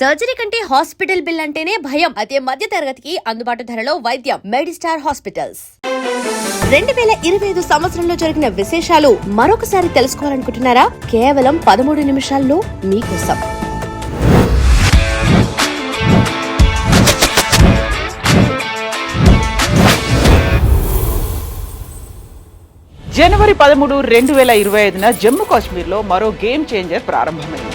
Surgery కంటే hospital bill అంటేనే భయం. అదే మధ్య తరగతికి అందుబాటు ధరలో వైద్యం. Medistar hospitals. 2025 సంవత్సరంలో జరిగిన విశేషాలు మరొకసారి తెలుసుకోవాలనుకుంటున్నారా? కేవలం 13 నిమిషాల్లో మీకోసం. జనవరి 13, 2025న జమ్మూ కాశ్మీర్లో మరో గేమ్ చేంజర్ ప్రారంభమైంది.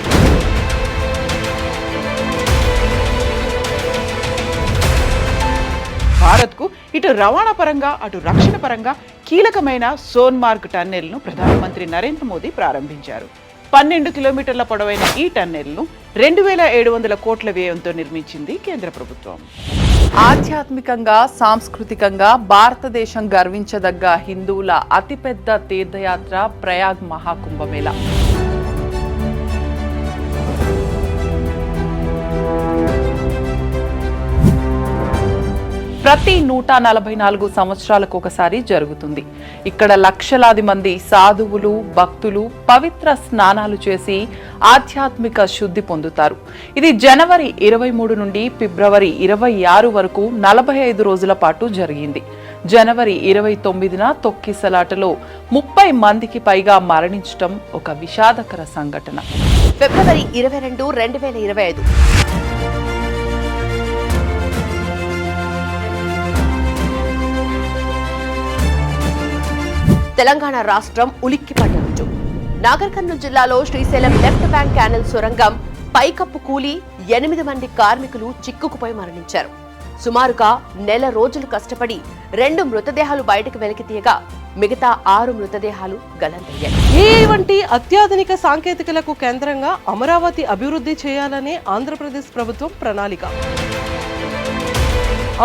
భారత్కు ఇటు రవాణా పరంగా అటు రక్షణ పరంగా కీలకమైన సోన్మార్గ్ టన్నెల్ను ప్రధానమంత్రి నరేంద్ర మోదీ ప్రారంభించారు. 12 కిలోమీటర్ల పొడవైన ఈ టన్నెల్ను 2700 కోట్ల వ్యయంతో నిర్మించింది కేంద్ర ప్రభుత్వం. ఆధ్యాత్మికంగా, సాంస్కృతికంగా భారతదేశం గర్వించదగ్గ హిందువుల అతిపెద్ద తీర్థయాత్ర ప్రయాగ్ మహాకుంభమేళా. ప్రతి 144 సంవత్సరాలకు ఒకసారి జరుగుతుంది. ఇక్కడ లక్షలాది మంది సాధువులు, భక్తులు పవిత్ర స్నానాలు చేసి ఆధ్యాత్మిక శుద్ధి పొందుతారు. ఇది జనవరి 23 నుండి ఫిబ్రవరి 26 వరకు 45 రోజుల పాటు జరిగింది. జనవరి 29న తొక్కిసలాటలో 30 మందికి పైగా మరణించడం ఒక విషాదకర సంఘటన. ఫిబ్రవరి 22, 2025 తెలంగాణ రాష్ట్రం ఉలిక్కిపడ్డ రోజు. నాగర్ కర్నూలు జిల్లాలో శ్రీశైలం లెఫ్ట్ బ్యాంక్ క్యానల్ సొరంగం పైకప్పు కూలి 8 మంది కార్మికులు చిక్కుకుపోయి మరణించారు. సుమారుగా నెల రోజులు కష్టపడి 2 మృతదేహాలు బయటకు వెలికి తీయగా మిగతా 6 మృతదేహాలు గల్లంతయ్యాయి. వంటి అత్యాధునిక సాంకేతికలకు కేంద్రంగా అమరావతి అభివృద్ధి చేయాలనే ఆంధ్రప్రదేశ్ ప్రభుత్వం ప్రణాళిక.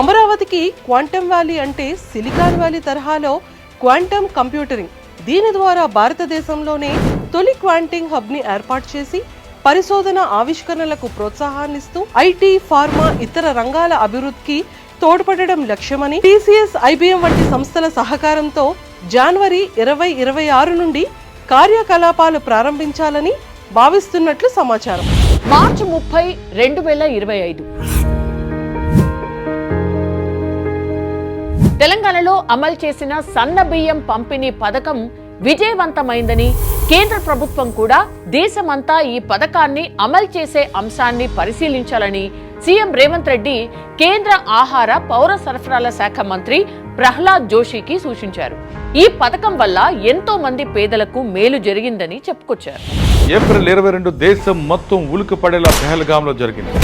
అమరావతికి క్వాంటమ్ వ్యాలీ అంటే సిలికాన్ వ్యాలీ తరహాలో క్వాంటమ్ కంప్యూటరింగ్. దీని ద్వారా భారతదేశంలోనే తొలి క్వాంటింగ్ హబ్ ని ఏర్పాటు చేసి పరిశోధన ఆవిష్కరణలకు ప్రోత్సాహాన్నిస్తూ ఐటీ, ఫార్మా, ఇతర రంగాల అభివృద్ధికి తోడ్పడడం లక్ష్యమని టీసీఎస్, ఐబీఎం వంటి సంస్థల సహకారంతో జనవరి 2026 నుండి కార్యకలాపాలు ప్రారంభించాలని భావిస్తున్నట్లు సమాచారం. మార్చి 30, 2025 తెలంగాణలో అమలు చేసిన సన్న బియ్యం పంపిణీ పథకం విజయవంతమైందని, కేంద్ర ప్రభుత్వం కూడా దేశమంతా ఈ పథకాన్ని అమలు చేసే అంశాన్ని పరిశీలించాలని సీఎం రేవంత్ రెడ్డి కేంద్ర ఆహార, పౌర సరఫరాల శాఖ మంత్రి ప్రహ్లాద్ జోషికి సూచించారు. ఈ పథకం వల్ల ఎంతో మంది పేదలకు మేలు జరిగిందని చెప్పుకొచ్చారు. ఏప్రిల్ 22 దేశం మొత్తం ఉలికిపడేలా పెహల్గాంలో జరిగింది.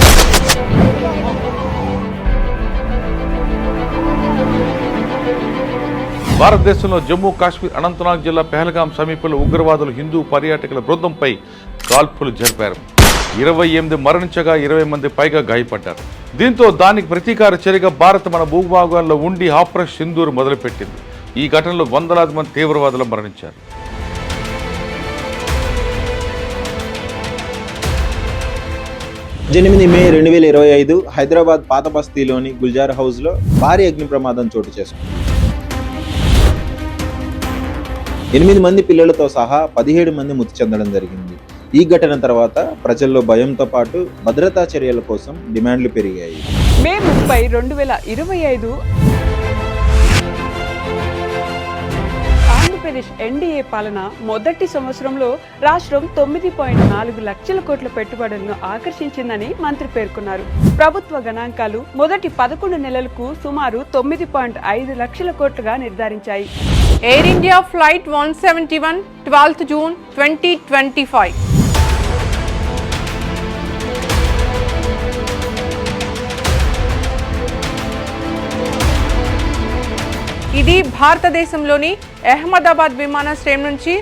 భారతదేశంలో జమ్మూ కాశ్మీర్ అనంతనాగ్ జిల్లా పెహల్గాం సమీపంలో ఉగ్రవాదులు హిందూ పర్యాటకుల బృందంపై కాల్పులు జరిపారు. 28 మరణించగా 20 మంది పైగా గాయపడ్డారు. దీంతో దానికి ప్రతీకార చర్యగా భారత్ మన భూభాగాల్లో ఉండి ఆపరేషన్ సింధూర్ మొదలుపెట్టింది. ఈ ఘటనలో వందలాది మంది తీవ్రవాదులు మరణించారు. 8 మే 2025 హైదరాబాద్ పాత బస్తీలోని గుల్జార్ హౌస్లో భారీ అగ్ని ప్రమాదం చోటు చేసుకుంది. 8 మంది పిల్లలతో సహా 17 మంది మృతి చెందడం జరిగింది. ఈ ఘటన తర్వాత ప్రజల్లో భయంతో పాటు భద్రతా చర్యల కోసం డిమాండ్లు పెరిగాయి. మే 30, 2025 ఆంధ్రప్రదేశ్ ఎన్డీఏ పాలన మొదటి సంవత్సరంలో రాష్ట్రం 9.4 లక్షల కోట్ల పెట్టుబడులను ఆకర్షించిందని మంత్రి పేర్కొన్నారు. ప్రభుత్వ గణాంకాలు మొదటి 11 నెలలకు సుమారు 9.5 లక్షల కోట్లుగా నిర్ధారించాయి. Air India flight 171 12th June 2025. ఇది భారతదేశంలోని అహ్మదాబాద్ విమానాశ్రయం నుంచి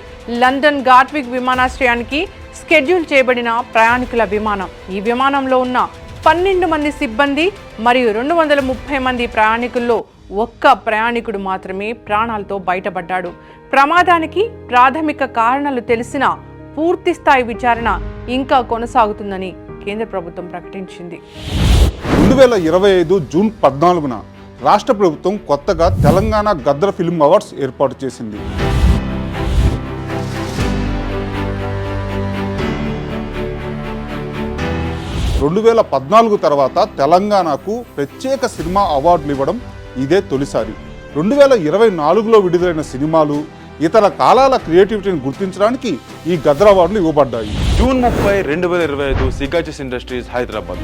లండన్ గాట్విక్ విమానాశ్రయానికి స్కెడ్యూల్ చేయబడిన ప్రయాణికుల విమానం. ఈ విమానంలో ఉన్న 12 మంది సిబ్బంది మరియు 230 మంది ప్రయాణికుల్లో ఒక్క ప్రయాణికుడు మాత్రమే ప్రాణాలతో బయటపడ్డాడు. ప్రమాదానికి ప్రాథమిక కారణాలు తెలిసినా పూర్తి స్థాయి విచారణ ఇంకా కొనసాగుతుందని కేంద్ర ప్రభుత్వం ప్రకటించింది. 2025 జూన్ 14న రాష్ట్ర ప్రభుత్వం కొత్తగా తెలంగాణ గద్ర ఫిల్మ్ అవార్డ్స్ ఏర్పాటు చేసింది. 2014 తర్వాత తెలంగాణకు ప్రత్యేక సినిమా అవార్డులు ఇవ్వడం ఇదే తొలిసారి. 2024లో విడుదలైన సినిమాలు, ఇతర కాలాల క్రియేటివిటీని గుర్తించడానికి ఈ గదర్ అవార్డులు ఇవ్వబడ్డాయి. June 30, 2025 Sigachi industries Hyderabad.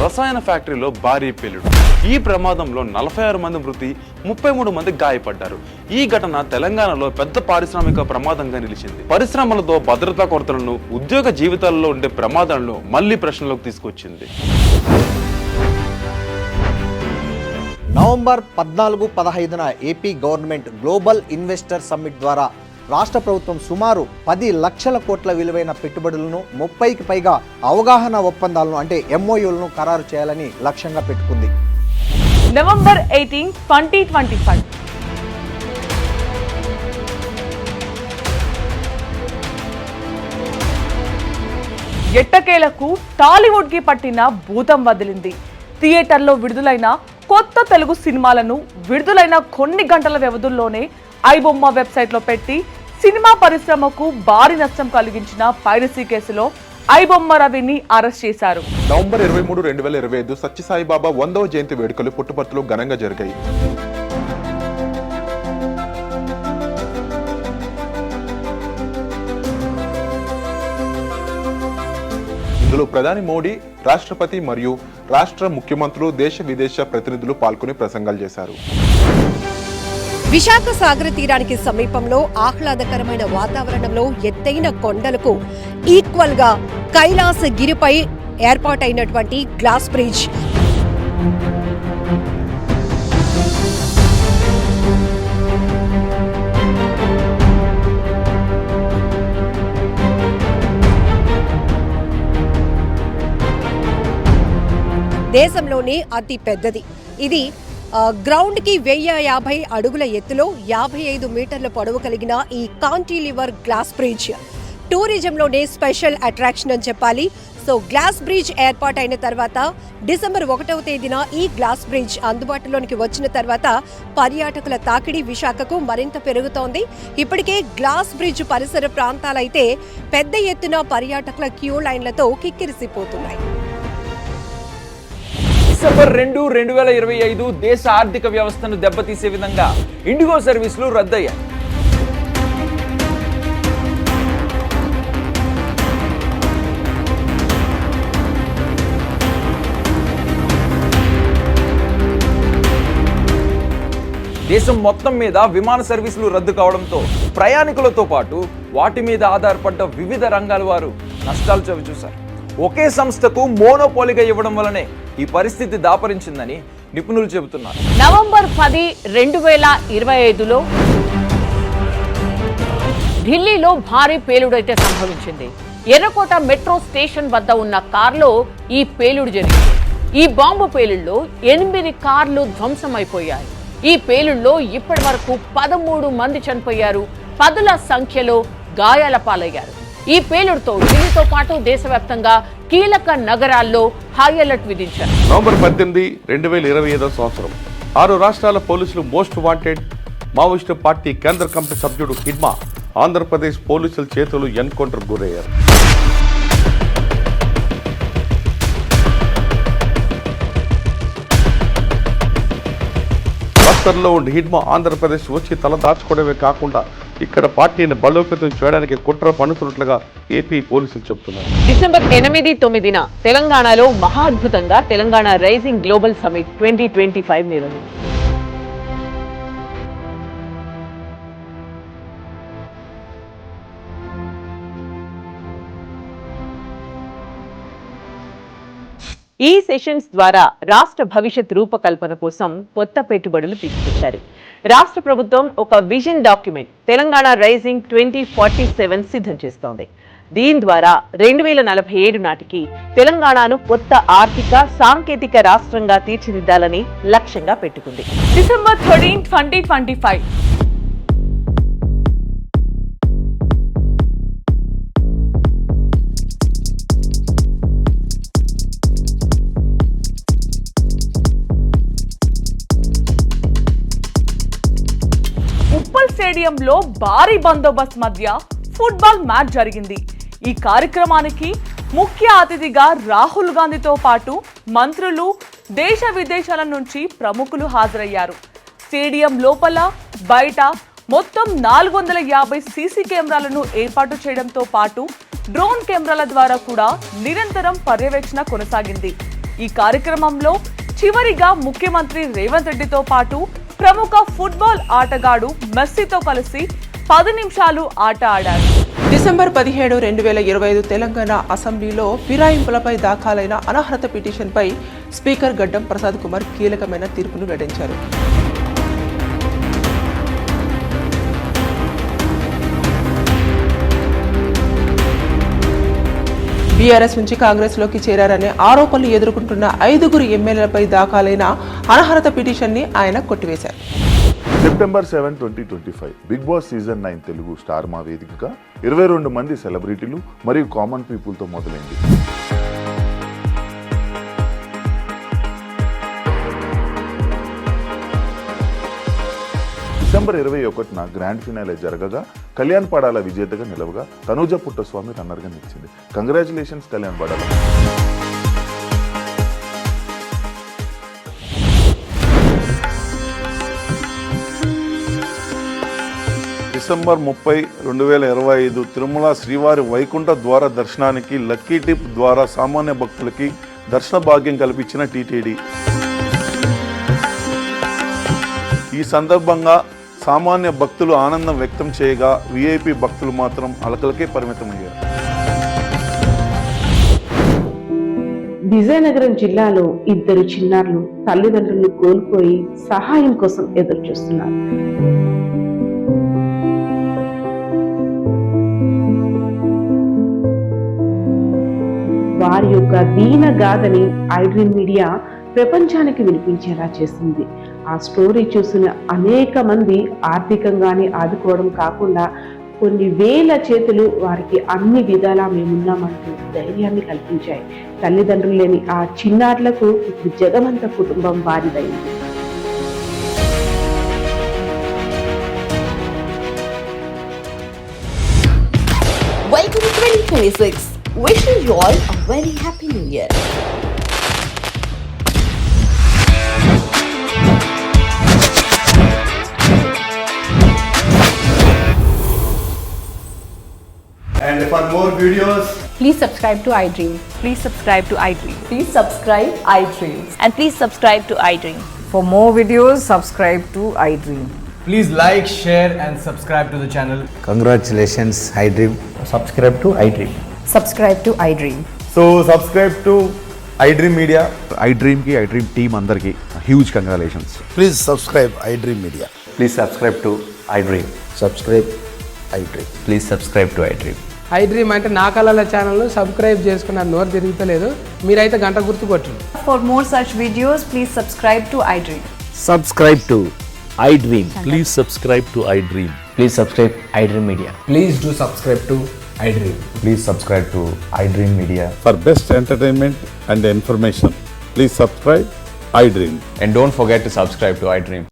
రసాయన ఫ్యాక్టరీలో భారీ పేలుడు. ఈ ప్రమాదంలో 46 మంది మృతి, 33 మంది గాయపడ్డారు. ఈ ఘటన తెలంగాణలో పెద్ద పారిశ్రామిక ప్రమాదంగా నిలిచింది. పరిశ్రమలతో భద్రతా కొరతలను, ఉద్యోగ జీవితాల్లో ఉండే ప్రమాదాలను మళ్లీ ప్రశ్నలోకి తీసుకొచ్చింది. నవంబర్ 14-15న AP government global investor summit ద్వారా రాష్ట్ర ప్రభుత్వం సుమారు 10 లక్షల కోట్ల విలువైన పెట్టుబడులను, 30కి పైగా అవగాహన ఒప్పందాలను అంటే ఎంఓయూలను ఖరారు చేయాలని లక్ష్యంగా పెట్టుకుంది. నవంబర్ 18, 2025 ఎట్టకేలకు టాలీవుడ్ కి పట్టిన భూతం వదిలింది. థియేటర్లో విడుదలైన కొత్త తెలుగు సినిమాలను విడుదలైన కొన్ని గంటల వ్యవధుల్లోనే ఐబొమ్మ వెబ్సైట్లో పెట్టి సినిమా పరిశ్రమకు భారీ నష్టం కలిగించిన పైరసీ కేసులో ఐబొమ్మ రవిని అరెస్ట్ చేశారు. నవంబర్ 23, 2025 సత్యసాయిబాబా 100వ జయంతి వేడుకలు పుట్టపర్తిలో ఘనంగా జరిగాయి. ఇందులో ప్రధాని మోడీ, రాష్ట్రపతి మరియు రాష్ట్ర ముఖ్యమంత్రులు, దేశ విదేశ ప్రతినిధులు పాల్గొని ప్రసంగాలు చేశారు. విశాఖ సాగర తీరానికి సమీపంలో ఆహ్లాదకరమైన వాతావరణంలో ఎత్తైన కొండలకు ఈక్వల్ గా కైలాసగిరిపై ఏర్పాటైనటువంటి గ్లాస్ బ్రిడ్జ్. దేశంలోనే అతి పెద్దది. ఇది గ్రౌండ్ కి 1050 అడుగుల ఎత్తులో 55 మీటర్ల పొడవు కలిగిన ఈ కాంటిలివర్ గ్లాస్ బ్రిడ్జ్ టూరిజంలోనే స్పెషల్ అట్రాక్షన్ అని చెప్పాలి. సో గ్లాస్ బ్రిడ్జ్ ఏర్పాటైన తర్వాత డిసెంబర్ 1వ తేదీన ఈ గ్లాస్ బ్రిడ్జ్ అందుబాటులోనికి వచ్చిన తర్వాత పర్యాటకుల తాకిడి విశాఖకు మరింత పెరుగుతోంది. ఇప్పటికే గ్లాస్ బ్రిడ్జ్ పరిసర ప్రాంతాలైతే పెద్ద ఎత్తున పర్యాటకుల క్యూ లైన్లతో కిక్కిరిసిపోతున్నాయి. డిసెంబర్ 2, 2025 దేశ ఆర్థిక వ్యవస్థను దెబ్బతీసే విధంగా ఇండిగో సర్వీసులు రద్దయ్యాయి. దేశం మొత్తం మీద విమాన సర్వీసులు రద్దు కావడంతో ప్రయాణికులతో పాటు వాటి మీద ఆధారపడ్డ వివిధ రంగాల వారు నష్టాలు చవిచూశారు. ఒకే సంస్థకు మోనోపోలీగా ఇవ్వడం వల్లనే ఈ పరిస్థితి దాపరించిందని నిపుణులు చెబుతున్నారు. నవంబర్ 10, 2025లో ఢిల్లీలో భారీ పేలుడైతే సంభవించింది. ఎర్రకోట మెట్రో స్టేషన్ వద్ద ఉన్న కార్లో ఈ పేలుడు జరిగింది. ఈ బాంబు పేలుడులో 8 కార్లు ధ్వంసమైపోయాయి. ఈ పేలుడులో ఇప్పటి వరకు 13 మంది చనిపోయారు, పదుల సంఖ్యలో గాయాల పాలయ్యారు. ఈ పేలుడుతో ఢిల్లీతో పాటు దేశవ్యాప్తంగా కీలక నగరాల్లో హై అలర్ట్ విధించారు. నవంబర్ 18, 2025 సంవత్సరం 6 రాష్ట్రాల పోలీసులు మోస్ట్ వాంటెడ్ మావోయిస్టు పార్టీ కేంద్ర కమిటీ సభ్యుడు హిడ్మా ఆంధ్రప్రదేశ్ పోలీసుల చేతులు ఎన్కౌంటర్ గురయ్యారు. బస్తర్లో ఉండి హిడ్మా ఆంధ్రప్రదేశ్ వచ్చి తల దాచుకోవడమే కాకుండా ఇక్కడ పార్టీని బలోపేతం చేయడానికి కుట్ర పన్నుతున్నట్లుగా ఏపీ పోలీసులు చెబుతున్నారు. డిసెంబర్ 8, 9 తెలంగాణలో మహా అద్భుతంగా తెలంగాణ రైజింగ్ గ్లోబల్ సమిట్ 2025 నిర్వహించారు. ఈ సెషన్స్ ద్వారా రాష్ట్ర భవిష్యత్ రూపకల్పన కోసం కొత్త పెట్టుబడులు తీసుకొచ్చారు. రాష్ట్ర ప్రభుత్వం ఒక విజన్ డాక్యుమెంట్ తెలంగాణ రైజింగ్ 2047 సిద్ధం చేస్తోంది. దీని ద్వారా 2047 నాటికి తెలంగాణను కొత్త ఆర్థిక, సాంకేతిక రాష్ట్రంగా తీర్చిదిద్దాలని లక్ష్యంగా పెట్టుకుంది. డిసెంబర్ 13, 2025 ఉప్పల్ స్టేడియంలో భారీ బందోబస్తు మధ్య ఫుట్బాల్ మ్యాచ్ జరిగింది. ఈ కార్యక్రమానికి ముఖ్య అతిథిగా రాహుల్ గాంధీతో పాటు మంత్రులు, దేశ విదేశాల నుంచి ప్రముఖులు హాజరయ్యారు. స్టేడియం లోపల, బయట మొత్తం 450 సీసీ కెమెరాలను ఏర్పాటు చేయడంతో పాటు డ్రోన్ కెమెరాల ద్వారా కూడా నిరంతరం పర్యవేక్షణ కొనసాగింది. ఈ కార్యక్రమంలో చివరిగా ముఖ్యమంత్రి రేవంత్ రెడ్డితో పాటు ప్రముఖ ఫుట్బాల్ ఆటగాడు మెస్సీతో కలిసి 10 నిమిషాలు ఆట ఆడారు. డిసెంబర్ 17, 2025 తెలంగాణ అసెంబ్లీలో ఫిరాయింపులపై దాఖలైన అనర్హత పిటిషన్పై స్పీకర్ గడ్డం ప్రసాద్ కుమార్ కీలకమైన తీర్పును వెల్లడించారు. బీఆర్ఎస్ నుంచి కాంగ్రెస్ లోకి చేరారనే ఆరోపణలు ఎదుర్కొంటున్న 5 ఎమ్మెల్యేలపై దాఖలైన అనర్హత పిటిషన్ ని ఆయన కొట్టివేశారు. September 7, 2025 big boss season 9 Telugu star Maa వేదికగా 22 మంది సెలబ్రిటీలు మరియు కామన్ పీపుల్తో మొదలైంది. డిసెంబర్ 21న గ్రాండ్ ఫినాలే జరగగా కళ్యాణ్ పడాల విజేతగా నిలవగా తనూజ పుట్టస్వామి రన్నర్గా నిలిచింది. కంగ్రాచులేషన్స్ కళ్యాణ్ పడాల. డిసెంబర్ 30, 2025 తిరుమల శ్రీవారి వైకుంఠ ద్వార దర్శనానికి లక్కీ టిప్ ద్వారా సామాన్య భక్తులకి దర్శన భాగ్యం కల్పించిన టీటీడీ. ఈ సందర్భంగా సామాన్య భక్తులు ఆనందం వ్యక్తం చేయగా విఐపి భక్తులు మాత్రం అలకలకే పరిమితమయ్యారు. విజయనగరం జిల్లాలో 2 చిన్నారులు తల్లిదండ్రులను కోల్పోయి సహాయం కోసం ఎదురు చూస్తున్నారు. వారి యొక్క దీన గాథని ఐడ్రీమ్ మీడియా ప్రపంచానికి వినిపించేలా చేసింది. ఆ స్టోరీ చూసిన అనేక మంది ఆర్థికంగానే ఆదుకోవడం కాకుండా కొన్ని వేల చేతులు వారికి అన్ని విధాలా మేమున్నామంటూ ధైర్యాన్ని కల్పించాయి. తల్లిదండ్రులు లేని ఆ చిన్నారులకు ఇప్పుడు జగమంత కుటుంబం వారిదైంది. Welcome to 2026. Wishing you all a very happy new year. And for more videos, please subscribe to iDream. Please subscribe to iDream. Please subscribe iDream. And please subscribe to iDream. For more videos, subscribe to iDream. please like, share and subscribe to the channel. Congratulations, iDream. Subscribe to iDream. Subscribe to iDream. So subscribe to iDream Media. iDream ki iDream team andarki huge congratulations. Please subscribe iDream Media. Please subscribe to iDream. Subscribe iDream. Please subscribe to iDream. iDream అంటే నా కళల channel subscribe చేసుకున్నారు, నోరు తిరుగుతలేదు, మీరైతే గంట గుర్తు కొట్టండి. For more such videos, please subscribe to iDream. Subscribe to iDream. Please subscribe to iDream. Please subscribe iDream Media. Please do subscribe to iDream. Please subscribe to iDream Media. For best entertainment and information, please subscribe iDream. And don't forget to subscribe to iDream.